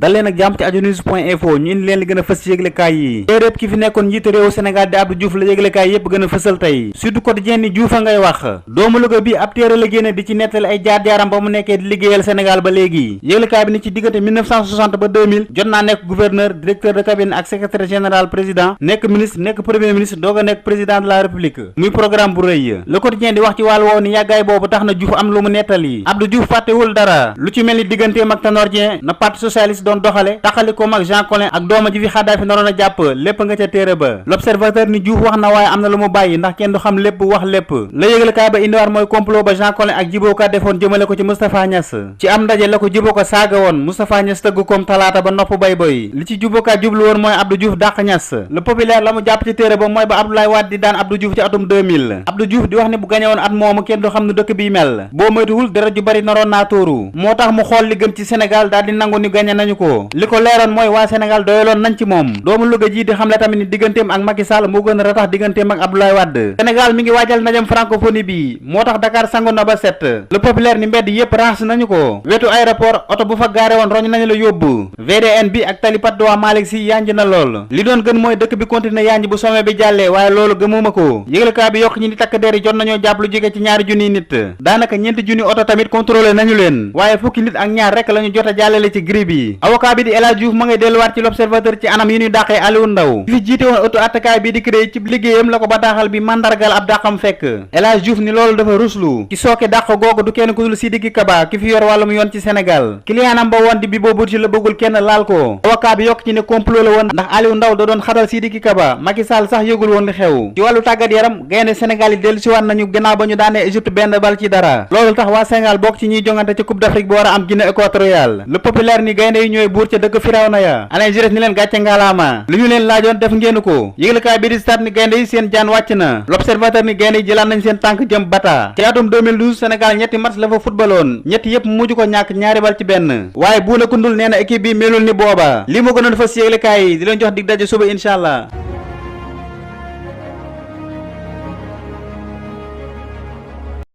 dal leen ak jàmm ci ajonews.info ñu indi leen li gën a fës ci yëglekaay yi téeréeb ki fi nekkoon njiitu réew Sénégal di Abdou Diouf la yëglekaay yépp gën a fësal tey Sud Quotidien ni Diouf a ngay wax doomu Louga bi ab téere la génne di ci nettali ay jaar-jaaram ba mu nekkee di liggéeyal Sénégal ba léegi yëglekaay bi ni ci diggante 1960 ba 2000 jot naa nekk gouverneur directeur de cabinet ak secrétaire général président nekk ministre nekk premier ministre doog a nekk président de la république muy programme bu rëy Le Quotidien di wax ci wàllu woowu ni yàggaay boobu tax na Diouf am lu mu nettali Abdou Diouf fàttewul dara lu ci mel ni digganteem ak Tanor Dieng na parti socialiste doon doxale taxalikoom ak Jean Collin ak dooma ji fi Xaddaafi naroon a jàpp lépp nga ca téere ba L'Observateur ni Diouf wax na waaye am na lu mu bàyyi ndax kenn du xam lépp wax lépp la yëglekaay ba indiwaat mooy complot ba Jean Collin ak Djibo Ka defoon jëmale ko ci Moustapha Niass ci am ndaje la ko Djibo Ka saaga woon Moustapha Niass tëgg koom talaata ba nopp bay boy li ci Djibo Ka jublu woon mooy Abdou Diouf dàq Niass Le Populaire la mu jàpp ci téere ba mooy ba Abdoulaye Wade di daan Abdou Diouf ci atum 2000 Abdou Diouf di wax ne bu gañe woon at moomu kenn du xam nu dëkk bi mel boo moytuwul dara ju bari naroon naa tóoru moo tax mu xool li gën ci Sénégal daal di nangu ni gañe nañu ko li ko leeroon mooy waa Sénégal doyaloon nañ ci moom doomu Louga ji di xamle tamit ni digganteem ak Macky Sall moo gën a ratax digganteem ak Abdoulaye Wade Sénégal mi ngi waajal ndajam francophonie bi moo tax Dakar sangu na ba set Le Populaire ni mbedd yépp raxas nañu ko wetu aéroport oto bu fa gaare woon roñ nañu la yóbbu VDN bi ak talipat do waa Malick Sy yanj na lool li doon gën mooy dëkk bi continuer yanj bu sommet bi jàllee waaye loolu gëmuma ko yëglekaay bi yokk ñi di takk der yi jot nañoo jàpp lu jóge ci ñaari junniy nit daanaka ñeenti junni oto tamit contrôlé nañu leen waaye fukki nit ak ñaar rek lañu jot a jàllale ci grille bi avocat bi di El Hadj Diouf ma ngay delluwaat ci L'Observateur ci anam yi ñuy dàqee Aliou Ndao fi jiite woon auto attakaay bi di créé ci liggéeyam la ko bataaxal bi mandargal ab dàqam fekk El Hadj Diouf ni loolu dafa ruslu ki sooke dàq googu du kenn ku dul Sidiki Kaba ki fi yor wàllum yoon ci Sénégal clientam ba woon di Bibo Bourgi la bëggul kenn laal ko avocat bi yokk ci ne complot la woon ndax Aliou Ndao da doon xatal Sidiki Kaba Macky Sall sax yëgul woon li xew ci wàllu tàggat yaram gaynde Sénégal yi dellu siwaat nañu gannaaw ba ñu daanee Égypte benn bal ci dara loolu tax waa Sénégal bokk ci ñuy jongante ci Coupe d'Afrique bi war a am Guinée équatoriale Le Populaire ni gaynde yi ñooy buur ca dëkk Firawna ya Alain Giresse ni leen gàcce ngaalaama li ñu leen laajoon def ngeen ko yëglekaay bi di Stades ni gaynde yi seen jaan wàcc na L'Observateur ni gaynde yi jëlaat nañ seen tànk jëm Bata ci atum 2012 Sénégal ñetti match la fa footballoon ñetti yépp mujj ko ñàkk ñaari bal ci benn waaye Buuna Kundul nee na équipe bi melul ni booba li moo gënoon fa si yëglekaay yi di leen jox dig daje suba incha allah